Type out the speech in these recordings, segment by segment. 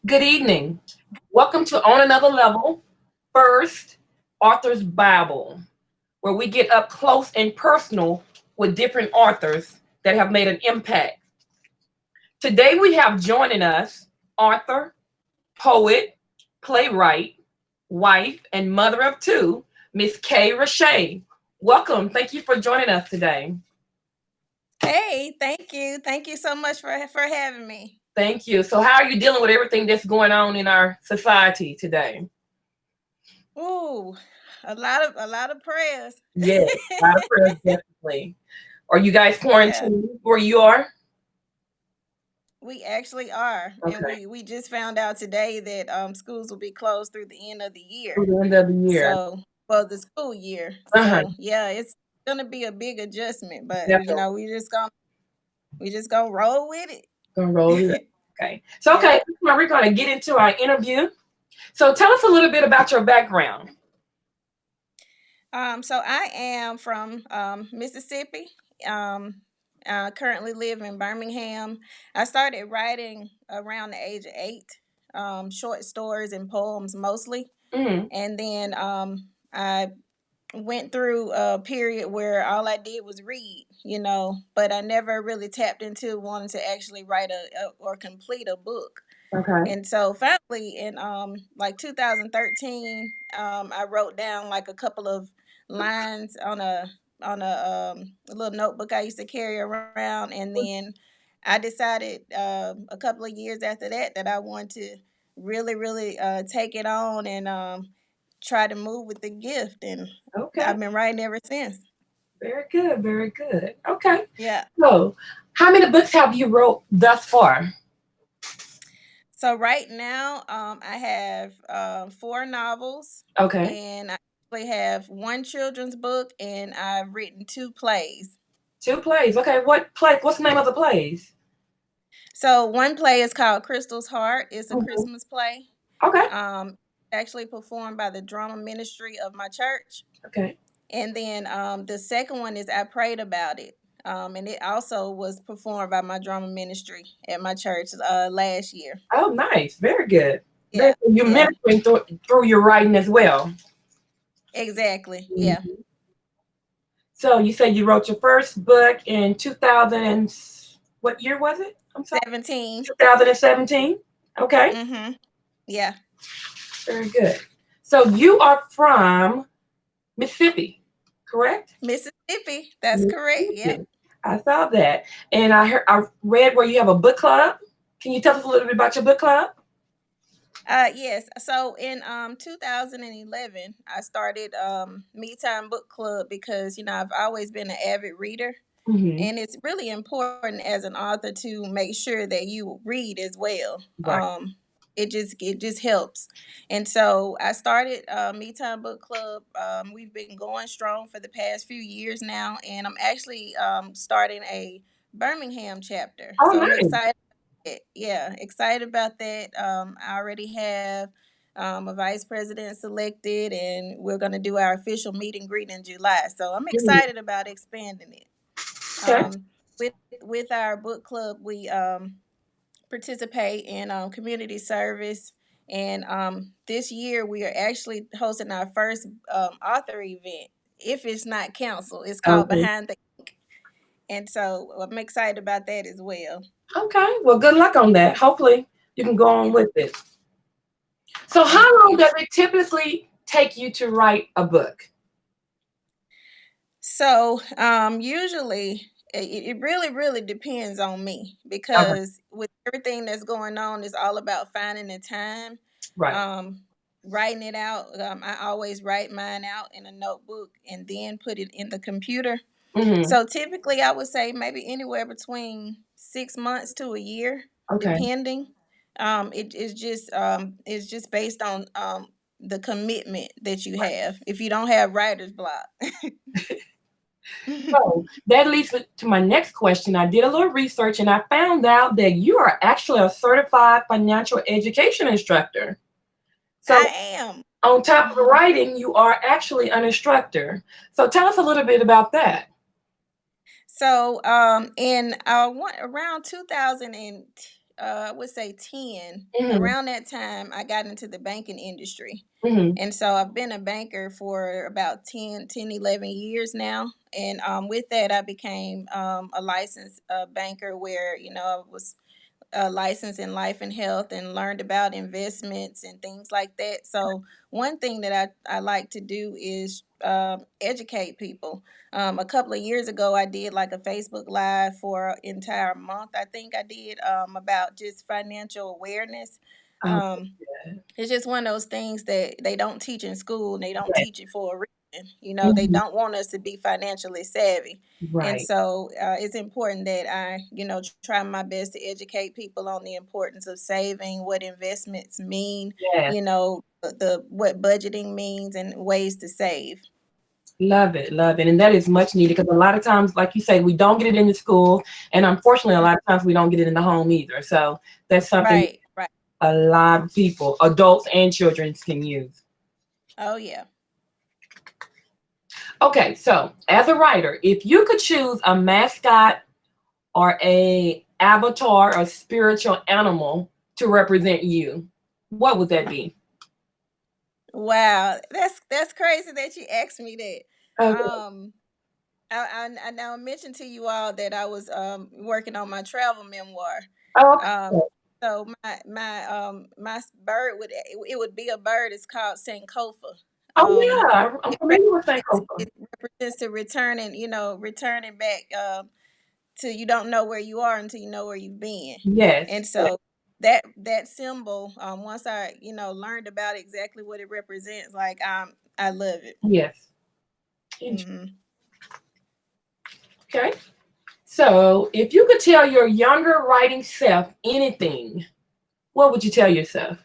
Good evening. Welcome to On Another Level, First Authors Babble, where we get up close and personal with different authors that have made an impact. Today we have joining us author, poet, playwright, wife, and mother of two, Miss K.Reshay. Welcome. Thank you for joining us today. Hey, thank you. Thank you so much for having me. Thank you. So, how are you dealing with everything that's going on in our society today? Ooh, a lot of prayers. Yes, a lot of prayers, definitely. Are you guys Yeah, quarantined where you are? we actually are, and Okay, we just found out today that schools will be closed through the end of the through year. the end of the year. So, well, the school year. Uh-huh. So, yeah, it's gonna be a big adjustment, but Definitely we just gonna roll with gonna roll with it. it. Okay. So, Yeah. okay, now we're gonna get into our interview. So, tell us a little bit about your background. So I am from Mississippi. Um, I currently live in Birmingham. I started writing around the age of 8, short stories and poems mostly, Hmm. and then I went through a period where all I did was read, but I never really tapped into wanting to actually write or complete a book. Okay. And so finally in like 2013, I wrote down like a couple of lines on a little notebook I used to carry around, and then I decided a couple of years after that I wanted to really take it on and try to move with the gift, and Okay. I've been writing ever since. Very good. Very good. Okay. Yeah. So, how many books have you wrote thus far? So right now, I have 4 novels, Okay. and I actually have one children's book, and I've written 2 plays. Two plays. Okay. What play? What's the name of the plays? So one play is called Crystal's Heart. It's a Mhm. Christmas play. Okay. Actually performed by the drama ministry of my church. Okay. And then the second one is I Prayed About It. And it also was performed by my drama ministry at my church last year. Oh, nice. Very good. Yeah, You're yeah, mentoring through your writing as well. exactly. Yeah. Mhm. So you said you wrote your first book in 2000 and what year was it? I'm sorry, 17. 2017. Okay, Mm-hmm. Yeah. very good. So you are from Mississippi, correct? Mississippi. That's correct. Yep. Mississippi. I saw that, and I read where you have a book club. Can you tell us a little bit about your book club? Yes. So in 2011, I started Me Time Book Club because I've always been an avid reader, Hmm. and it's really important as an author to make sure that you read as well. Right. It just helps, and so I started Me Time Book Club. We've been going strong for the past few years now, and I'm actually starting a Birmingham chapter. Oh, So I'm nice. excited. Yeah, excited about that. I already have a vice president selected, and we're going to do our official meet and greet in July. So I'm Mhm. excited about expanding it. Okay. With our book club, we participate in community service, and this year we are actually hosting our first author event. If it's not canceled, it's called Okay. Behind the Ink, and so I'm excited about that as well. Okay. Well, good luck on that. Hopefully, you can go on with it. So, Thank how long you. does it typically take you to write a book? So, usually it really depends on me Okay. because with everything that's going on, it's all about finding the time, Right. um, writing it out. I always write mine out in a notebook and then put it in the computer. Hmm. So typically, I would say maybe anywhere between 6 months to a year, Okay. depending. It's just based on the commitment that you have. If you don't have writer's block. So that leads me to my next question. I did a little research and I found out that you are actually a certified financial education instructor. So, I am. on top of writing, you are actually an instructor. So, tell us a little bit about that. So, in around 2010, I would say 10, Mm-hmm. around that time, I got into the banking industry. Mm-hmm. And so I've been a banker for about 11 years now. And with that, I became a licensed banker where, I was licensed in life and health and learned about investments and things like that. So one thing that I like to do is educate people. A couple of years ago, I did like a Facebook Live for an entire month. I think I did about just financial awareness. Oh, Um, it's just one of those things that they don't teach in school and they don't yes. teach it for a reason. They Mhm. don't want us to be financially savvy. And Right. so it's important that I, try my best to educate people on the importance of saving, what investments mean, Yes. the what budgeting means and ways to save. Love it. Love it. And that is much needed because a lot of times, like you say, we don't get it in the school. And unfortunately, a lot of times we don't get it in the home either. So that's something Right, right. a lot of people, adults and children, can use. Oh yeah. Okay. So as a writer, if you could choose a mascot or a avatar or spiritual animal to represent you, what would that be? Wow. That's crazy that you asked me that. Okay. I now mentioned to you all that I was working on my travel memoir. Oh, Um, okay. so my bird would be a bird. It's called Sankofa. Oh yeah, I'm It familiar with represents Sankofa. it represents to returning back to you don't know where you are until you know where you've been. Yes. And so that symbol, once I learned about exactly what it represents, like I love it. Yes. Hmm. Okay. So, if you could tell your younger writing self anything, what would you tell yourself?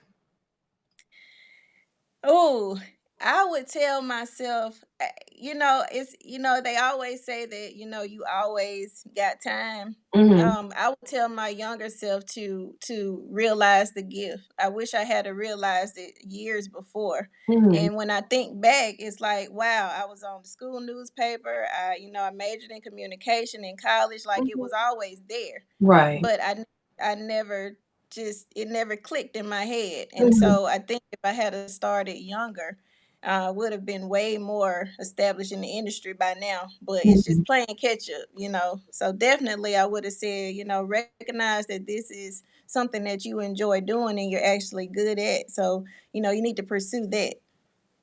Oh, I would tell myself, it's they always say that you always got time. Hmm. I would tell my younger self to realize the gift. I wish I had realized it years before. Hmm. And when I think back, it's like, wow, I was on the school newspaper. I majored in communication in college. Like it was Hmm. always there, Right. but I never just it never clicked in my head. And Hmm. so I think if I had started younger, I would have been way more established in the industry by now. But it's Hmm. just playing catch up. So definitely I would have said, recognize that this is something that you enjoy doing and you're actually good at. So, you need to pursue that.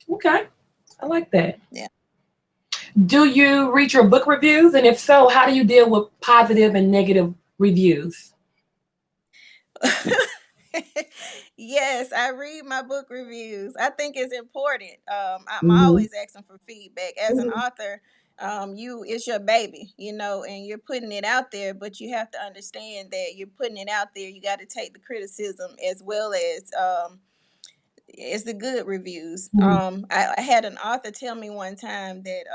Okay. I like that. Yeah. Do you read your book reviews? And if so, how do you deal with positive and negative reviews? Yes, I read my book reviews. I think it's important. I'm Hmm. always asking for feedback. As an Hmm. author, it's your baby, and you're putting it out there, but you have to understand that you're putting it out there. You got to take the criticism as well as the good reviews. Hmm. I had an author tell me one time that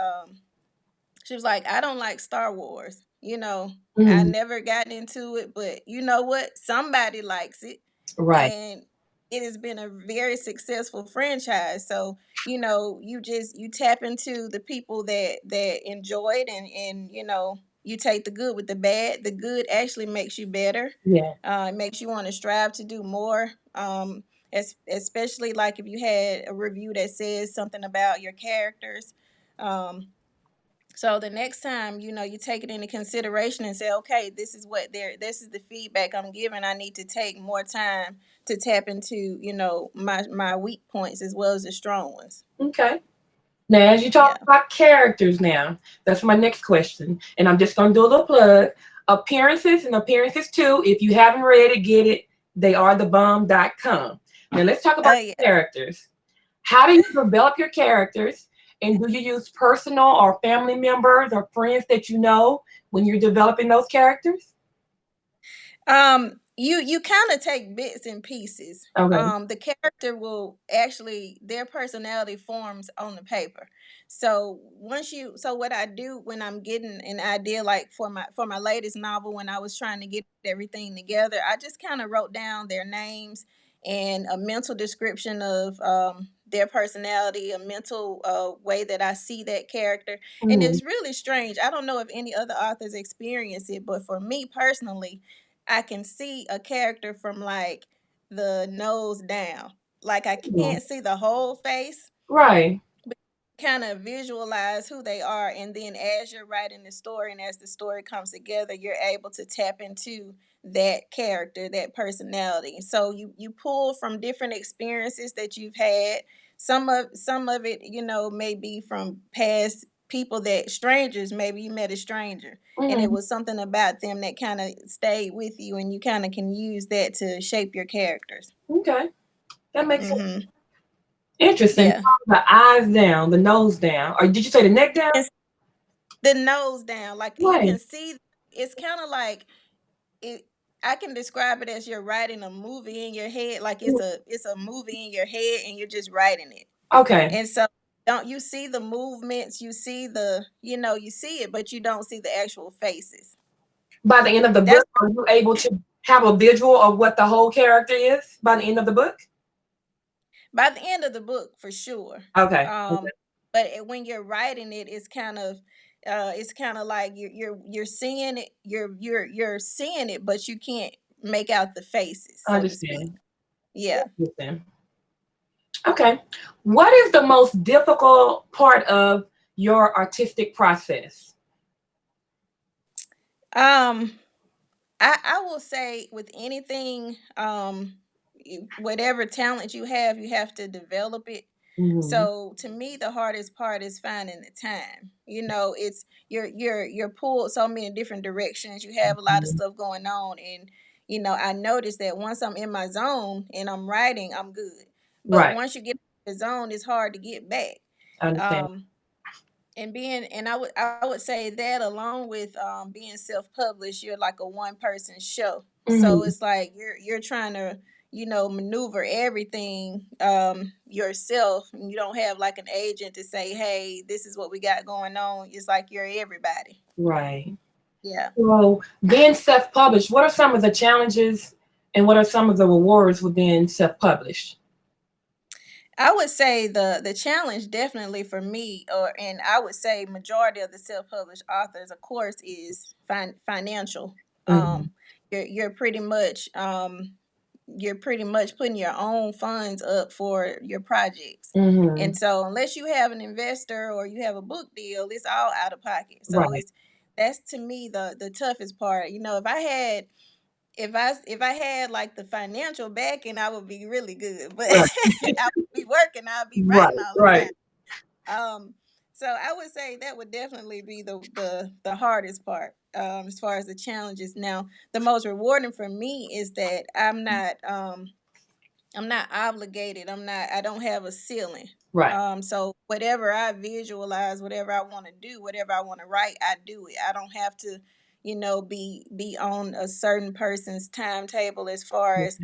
she was like, I don't like Star Wars. I Hmm. never gotten into it, but you know what? Somebody likes it. Right. And it has been a very successful franchise. So, you tap into the people that enjoy it and you take the good with the bad. The good actually makes you better. Yeah. It makes you want to strive to do more. Especially like if you had a review that says something about your characters. Um, so the next time, you take it into consideration and say, okay, this is the feedback I'm giving. I need to take more time to tap into, my weak points as well as the strong ones. Okay. Now, as you talk Yeah. about characters now, that's my next question. And I'm just going to do a little plug. Appearances and appearances too. If you haven't read it, get it. Theyarethebomb.com. Now, let's talk about Oh yeah. characters. How do you develop your characters? And do you use personal or family members or friends that you know when you're developing those characters? You kind of take bits and pieces. Okay. The character will actually their personality forms on the paper. So what I do when I'm getting an idea, like for my latest novel, when I was trying to get everything together, I just kind of wrote down their names and a mental description of their personality, a mental way that I see that character. And Mhm. it's really strange. I don't know if any other authors experience it, but for me personally, I can see a character from like the nose down. Like I Mhm. can't see the whole face, Right. kind of visualize who they are, and then as you're writing the story and as the story comes together, you're able to tap into that character, that personality. So you pull from different experiences that you've had. Some of it, may be from past people, that strangers, maybe you met a stranger and it Mhm. was something about them that kind of stayed with you, and you kind of can use that to shape your characters. Okay. That makes sense. Mhm. Interesting. Yeah. The eyes down, the nose down. Or did you say the neck down? The nose down, like you Right. can see. It's kind of like it. I can describe it as you're writing a movie in your head, like Mm. it's a movie in your head and you're just writing it. Okay. And so don't you see the movements, you see you see it, but you don't see the actual faces. By the end of the That's book, are you able to have a visual of what the whole character is by the end of the book? by the end of the book for sure. Okay. um Okay. but when you're writing it, it's kind of like you're seeing it, you're seeing it, but you can't make out the faces, I so to speak. understand. Yeah. Interesting. Okay. What is the most difficult part of your artistic process? um I will say with anything, whatever talent you have to develop it. Hmm. So to me, the hardest part is finding the time. It's you're pulled so many different directions. You have a lot of stuff going on, and I noticed that once I'm in my zone and I'm writing, I'm good. But Right. once you get in the zone, it's hard to get back. I understand. Um, and I would say that along with being self-published, you're like a one person show, so Hmm. it's like you're trying to maneuver everything yourself, and you don't have like an agent to say, hey, this is what we got going on. It's like you're everybody. Right. Yeah. So, being self published, what are some of the challenges and what are some of the rewards with being self published? I would say the challenge definitely for me, and I would say majority of the self-published authors, of course, is financial. Hmm. Um, you're pretty much putting your own funds up for your projects, Hmm. and so unless you have an investor or you have a book deal, it's all out of pocket. So Right. that's to me the toughest part. If I had like the financial backing, I would be really good. But Right. I would be working, I'd be Right. writing all the Right. time. So I would say that would definitely be the hardest part, as far as the challenges. Now, the most rewarding for me is that I'm not obligated. I don't have a ceiling. Right. So whatever I visualize, whatever I want to do, whatever I want to write, I do it. I don't have to, be on a certain person's timetable as far as,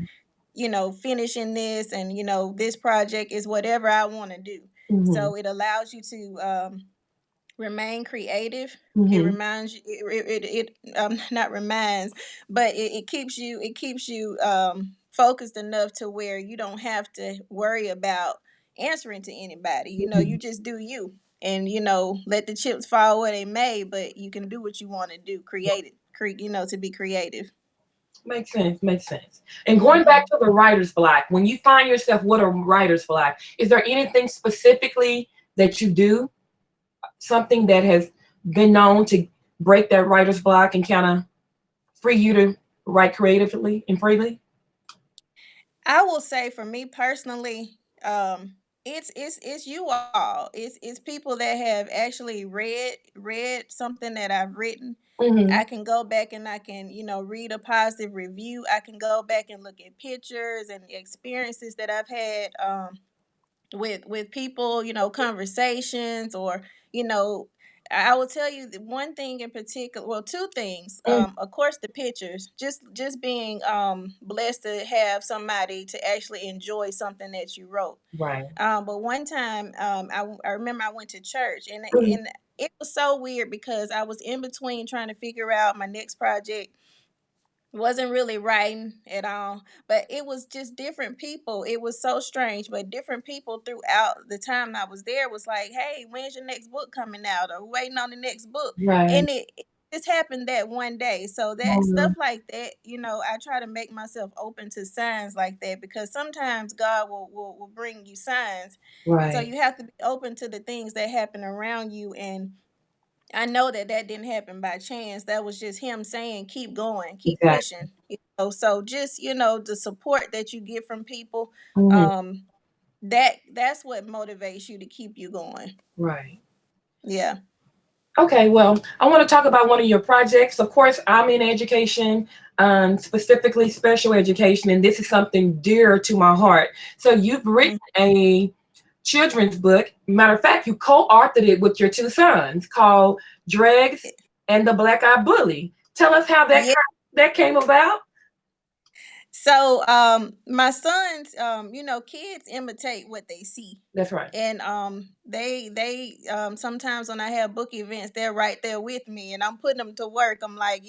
finishing this, and this project is whatever I want to do. Hmm. So it allows you to remain creative. It Hmm. reminds you, not reminds, but it keeps you focused enough to where you don't have to worry about answering to anybody. You just do you, and let the chips fall where they may, but you can do what you want to do, create it, to be creative. Makes sense. Makes sense. And going back Hmm. to the writer's block, when you find yourself with a writer's block, is there anything specifically that you do? Something that has been known to break that writer's block and kind of free you to write creatively and freely? I will say for me personally, it's you all. It's people that have actually read something that I've written. Hmm. I can go back and I can, read a positive review. I can go back and look at pictures and experiences that I've had with people, conversations, or you know I will tell you the one thing in particular, well, two things. Hmm. Of course, the pictures, just being blessed to have somebody to actually enjoy something that you wrote. Right. But one time, I remember I went to church, and Mhm. it was so weird because I was in between trying to figure out my next project. Wasn't really writing at all, but it was just different people. It was so strange, but different people throughout the time I was there was like, hey, when's your next book coming out, or waiting on the next book. Right. And just happened that one day. So that stuff Mhm. like that, I try to make myself open to signs like that, because sometimes God will bring you signs. So Right. you have to be open to the things that happen around you. And I know that that didn't happen by chance. That was just him saying, keep going, keep Exactly. pushing. So just, the support that you get from people, Mhm. um, that's what motivates you to keep you going. Right. Yeah. Okay, well, I want to talk about one of your projects. Of course, I'm in education, specifically special education, and this is something dear to my heart. So you've written Mm. a children's book. Matter of fact, you co-authored it with your two sons, called Dregs and the Black Eye Bully. Tell us how Yeah. that came about. So my sons, kids imitate what they see. That's right. And they sometimes when I have book events, they're right there with me, and I'm putting them to work. I'm like,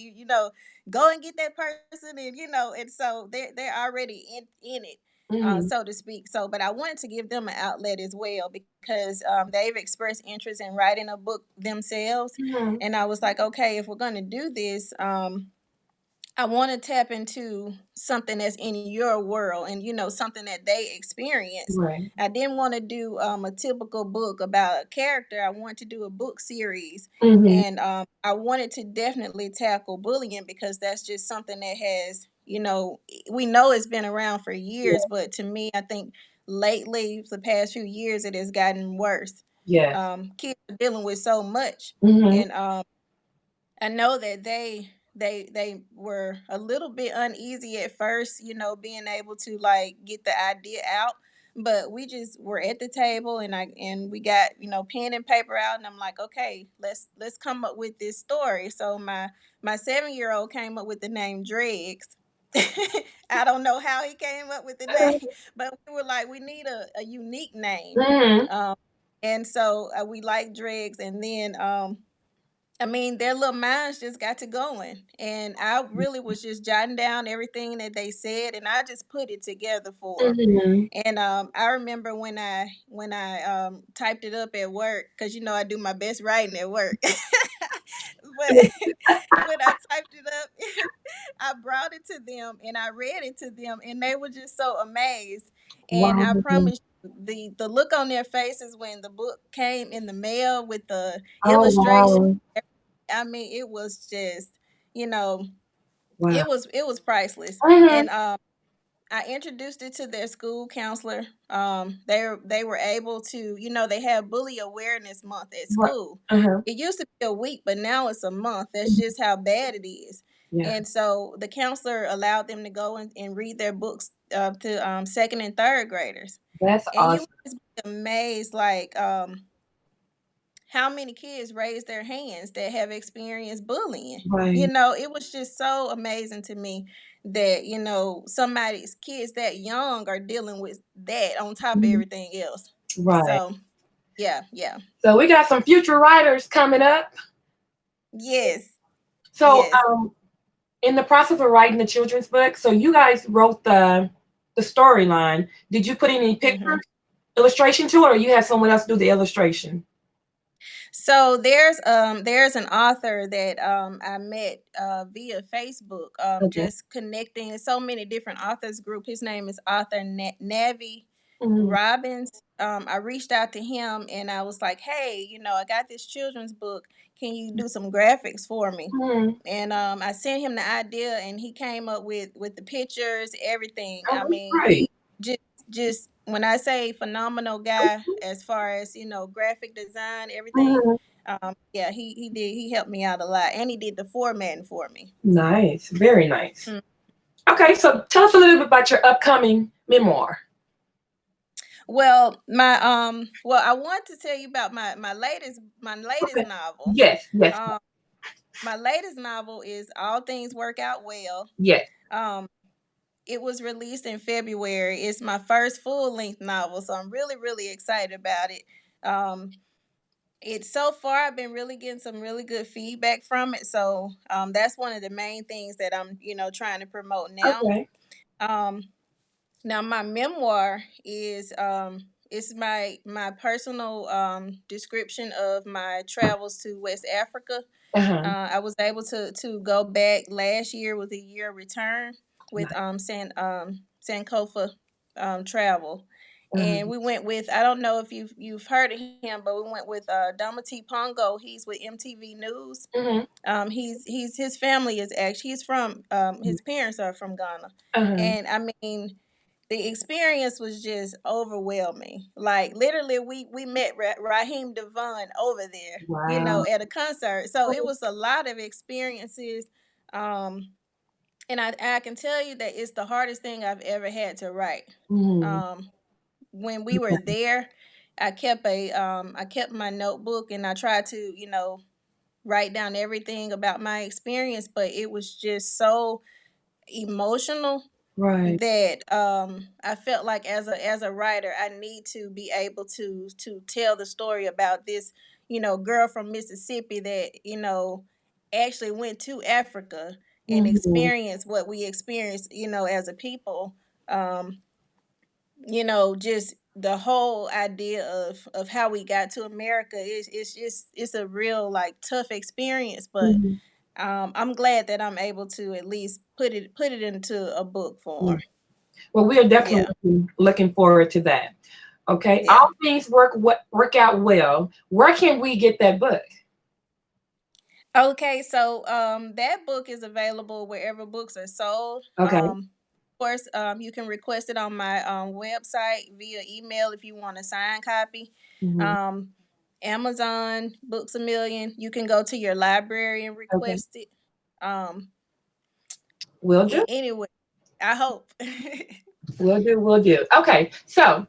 go and get that person, and and so they're already in it, Hmm. so to speak. So, but I wanted to give them an outlet as well, because they've expressed interest in writing a book themselves, Hmm. and I was like, okay, if we're gonna do this, I want to tap into something that's in your world, and something that they experience. Right. I didn't want to do a typical book about a character. I want to do a book series, Hmm. and I wanted to definitely tackle bullying, because that's just something that has, we know it's been around for years, Yeah. but to me, I think lately, the past few years, it has gotten worse. Yes. Kids are dealing with so much, Hmm. and I know that they were a little bit uneasy at first, being able to like get the idea out. But we just were at the table, and we got, pen and paper out, and I'm like, okay, let's come up with this story. So my 7-year-old came up with the name Dregs. I don't know how he came up with the name, but we were like, we need a unique name. Hmm. Um, and so we like Dregs, and then I mean, their little minds just got to going. And I really was just jotting down everything that they said, and I just put it together for them. Hmm. And I remember when I typed it up at work, because I do my best writing at work. But when I typed it up, I brought it to them and I read it to them, and they were just so amazed. And I Wow. promise you, the look on their faces when the book came in the mail with the Oh, illustration, wow. I mean, it was just, you know, Wow. it was priceless. Hmm. And I introduced it to their school counselor. They were able to, they have Bully Awareness Month at Right. school. Uh-huh. It used to be a week, but now it's a month. That's just how bad it is. Yeah. And so the counselor allowed them to go and read their books to second and third graders. That's And you would awesome. just be amazed, like how many kids raise their hands that have experienced bullying. Right. It was just so amazing to me that, somebody's kids that young are dealing with that on top of Mhm. everything else. Right. So, yeah, yeah. So we got some future writers coming up. Yes, So yes. in the process of writing the children's book, so you guys wrote the storyline. Did you put any Hmm. pictures, illustration to it, or you had someone else do the illustration? So there's an author that I met via Facebook, Okay. just connecting so many different authors group. His name is author Navi Hmm. Robbins. I reached out to him and I was like, hey, I got this children's book. Can you do some graphics for me? Hmm. And I sent him the idea, and he came up with the pictures, everything. Oh, I that's mean, great. he just when I say phenomenal guy, as far as graphic design, everything. Mhm. Yeah, he helped me out a lot, and he did the formatting for me. Nice. Very nice. Mm. Okay, so tell us a little bit about your upcoming memoir. Well, I want to tell you about my latest Okay. novel. Yes. Yes. Um, my latest novel is All Things Work Out Well. Yes. Um, it was released in February. It's my first full length novel, so I'm really, really excited about it. Um, it's so far I've been really getting some really good feedback from it. So that's one of the main things that I'm, trying to promote now. Okay. Um, Now my memoir It's my personal description of my travels to West Africa. Uh-huh. I was able to go back last year with a year return with Sankofa Travel, Uh-huh. and we went with, I don't know if you've heard of him, but we went with Domati Pongo. He's with MTV News. Mhm. He's his family is actually, he's from his parents are from Ghana, Uh-huh. and I mean the experience was just overwhelming. Like literally, we met Raheem Devon over there, Wow. at a concert. So it was a lot of experiences, um, and I can tell you that it's the hardest thing I've ever had to write. Mhm. Um, when we were there, I kept my notebook and I tried to write down everything about my experience, but it was just so emotional Right. that I felt like as a writer I need to be able to tell the story about this girl from Mississippi that actually went to Africa and Mhm. experienced what we experienced as a people. um just the whole idea of how we got to America is it's a real like tough experience, but Mhm. I'm glad that I'm able to at least put it into a book Yeah. form. Well, we are definitely Yeah, looking forward to that. Okay. yeah. All things work out well. Where can we get that book? Okay, so that book is available wherever books are sold. Okay. Of course, you can request it on my website via email if you want a signed copy. Mhm. Um, Amazon, Books a Million. You can go to your library and Okay. request it. Um, Will do. Anyway, I hope. Will do. Will do. Okay. So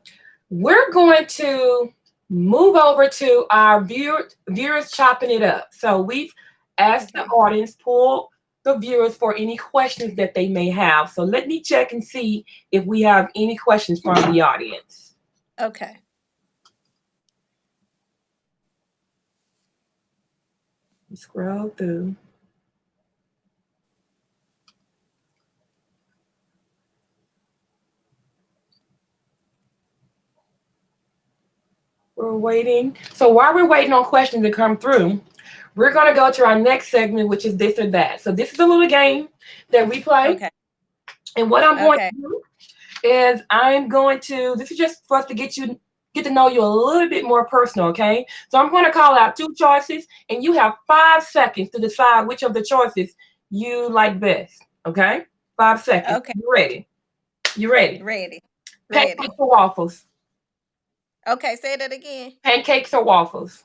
we're going to move over to our viewers chopping it up. So we've asked the Okay. audience, pull the viewers for any questions that they may have. So let me check and see if we have any questions from the audience. Okay. Scroll through. We're waiting. So while we're waiting on questions to come through, we're going to go to our next segment, which is this or that. So this is a little game that we play. Okay. And what I'm going Okay. to do is this is just for us to get to know you a little bit more personal, okay? So I'm going to call out two choices, and you have 5 seconds to decide which of the choices you like best, okay? 5 seconds. Okay. You ready? You ready? Ready. Pancakes Ready. or waffles? Okay, say that again. Pancakes or waffles?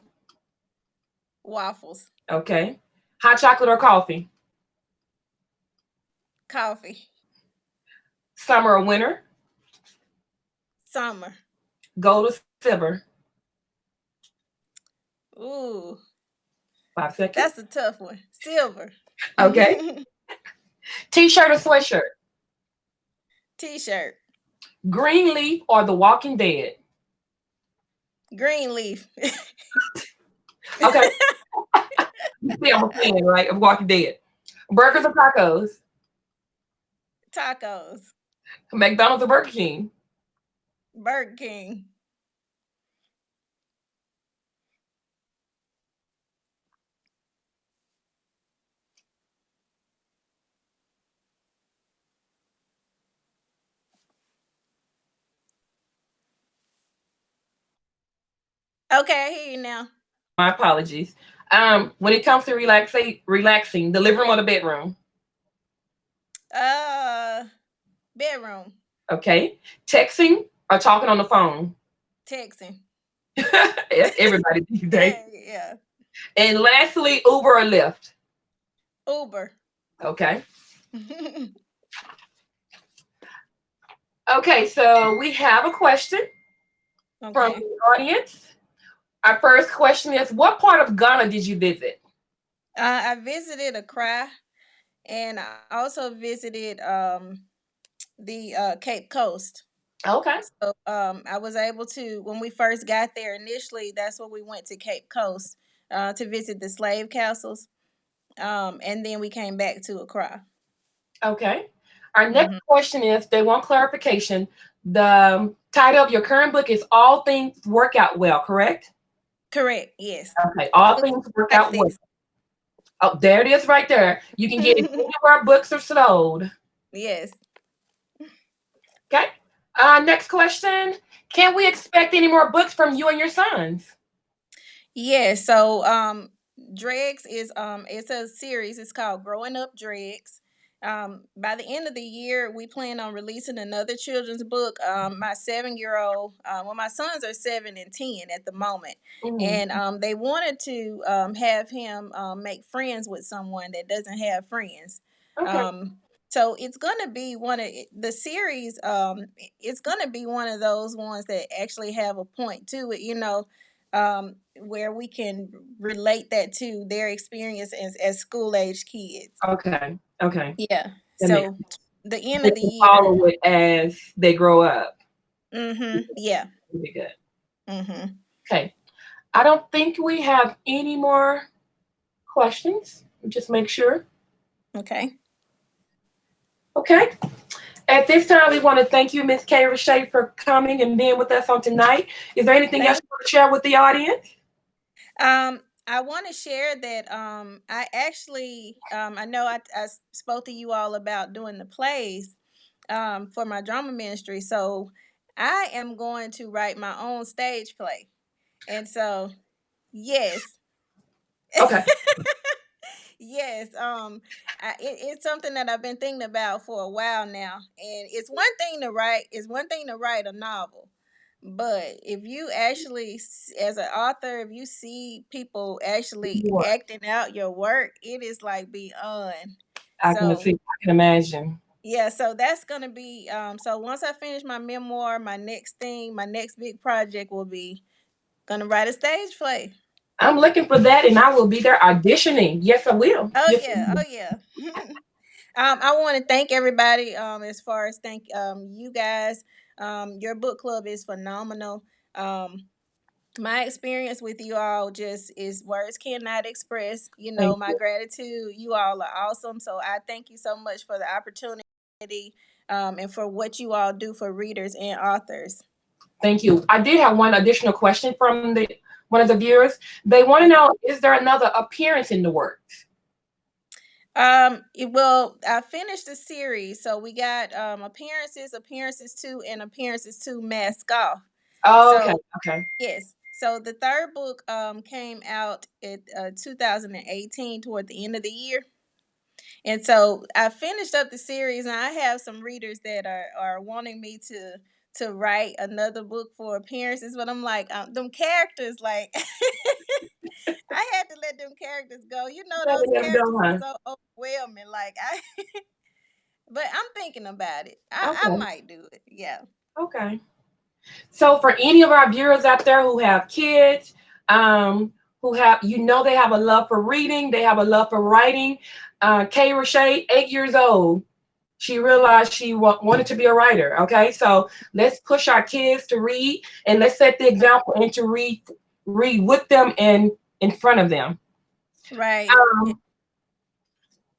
Waffles. Okay. Hot chocolate or coffee? Coffee. Summer or winter? Summer. Gold or silver? Ooh, 5 seconds. that's a tough one. Silver. Okay. T-shirt or sweatshirt? T-shirt. Green leaf or The Walking Dead? Green leaf. Okay. You see, I'm a fan, right? Of Walking Dead. Burgers or tacos? Tacos. McDonald's or Burger King? Burger King. Okay, I hear you now. My apologies. When it comes to relaxing, the living room or the bedroom? Uh, Bedroom. Okay. Texting or talking on the phone? Texting. Everybody these days. Yeah. And lastly, Uber or Lyft? Uber. Okay. Okay, so we have a question from Okay. the audience. Our first question is, what part of Ghana did you visit? I visited Accra, and I also visited the Cape Coast. Okay. So I was able to, when we first got there initially, that's when we went to Cape Coast to visit the slave castles, and then we came back to Accra. Okay. Our next question is, they want clarification. The title of your current book is All Things Work Out Well, correct? Correct. Yes. Okay, All Looks Things Work like Out Well. this. Oh, there it is right there. You can get it anywhere books are sold. Yes. Okay. Next question. Can we expect any more books from you and your sons? Yeah, so Dregs is it's a series. It's called Growing Up Dregs. By the end of the year, we plan on releasing another children's book. My 7-year-old, well, my sons are 7 and 10 at the moment, Mm, and they wanted to have him make friends with someone that doesn't have friends. okay. So it's gonna be one of the series. It's gonna be one of those ones that actually have a point to it. Where we can relate that to their experience as school age kids. Okay. Okay. Yeah. That makes So the end they of the can year. follow it as they grow up. Yeah. Really good. Mm-hmm. Okay. I don't think we have any more questions. Just make sure. Okay. Okay. At this time, we want to thank you, Miss K.Reshay, for coming and being with us on tonight. Is there anything else Thank you want to share with the audience? I want to share that I actually I know I spoke to you all about doing the plays for my drama ministry. So I am going to write my own stage play. And so yes. Okay. Yes, it's something that I've been thinking about for a while now, and it's one thing to write. It's one thing to write a novel, but if you actually, as an author, if you see people actually What? acting out your work, it is like beyond. I can So see. I can imagine. yeah, so that's gonna be. So once I finish my memoir, my next big project will be gonna write a stage play. I'm looking for that, and I will be there auditioning. Yes, I will. Oh Yes, I yeah, will. oh yeah. I want to thank everybody. As far as thank you guys. Your book club is phenomenal. My experience with you all just is words cannot express. Thank My you. gratitude. You all are awesome. So I thank you so much for the opportunity, and for what you all do for readers and authors. Thank you. I did have one additional question from the one of the viewers. They want to know: is there another appearance in the works? Well, I finished the series, so we got appearances two, and appearances two mask off. Oh, okay. So Okay. yes. So the third book came out in 2018 toward the end of the year. And so I finished up the series, and I have some readers that are wanting me to write another book for appearances, but I'm like, them characters, like I had to let them characters go. Those Letting them characters go, are huh? so overwhelming. Like I but I'm thinking about it. I Okay. might do it. Yeah. Okay. So for any of our viewers out there who have kids, who have they have a love for reading, they have a love for writing. K.Reshay, 8 years old, she realized she wanted to be a writer. Okay, so let's push our kids to read, and let's set the example and to read with them and in front of them. Right. Um,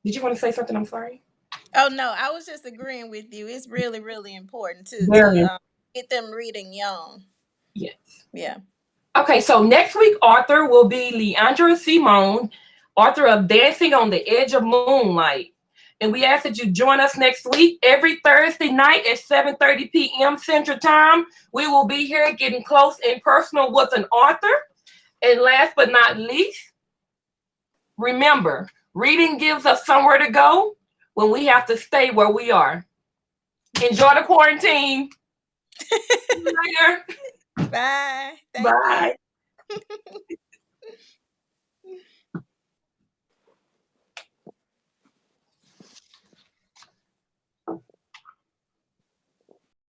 did you want to say something? I'm sorry. Oh no, I was just agreeing with you. It's really, really important to Very get them reading young. yes. Yeah. Okay, so next week, author will be Leandra Simone, author of Dancing on the Edge of Moonlight. And we ask that you join us next week, every Thursday night at 7:30 p.m. Central Time. We will be here getting close and personal with an author. And last but not least, remember, reading gives us somewhere to go when we have to stay where we are. Enjoy the quarantine. See you later. Bye. Thank Bye. you.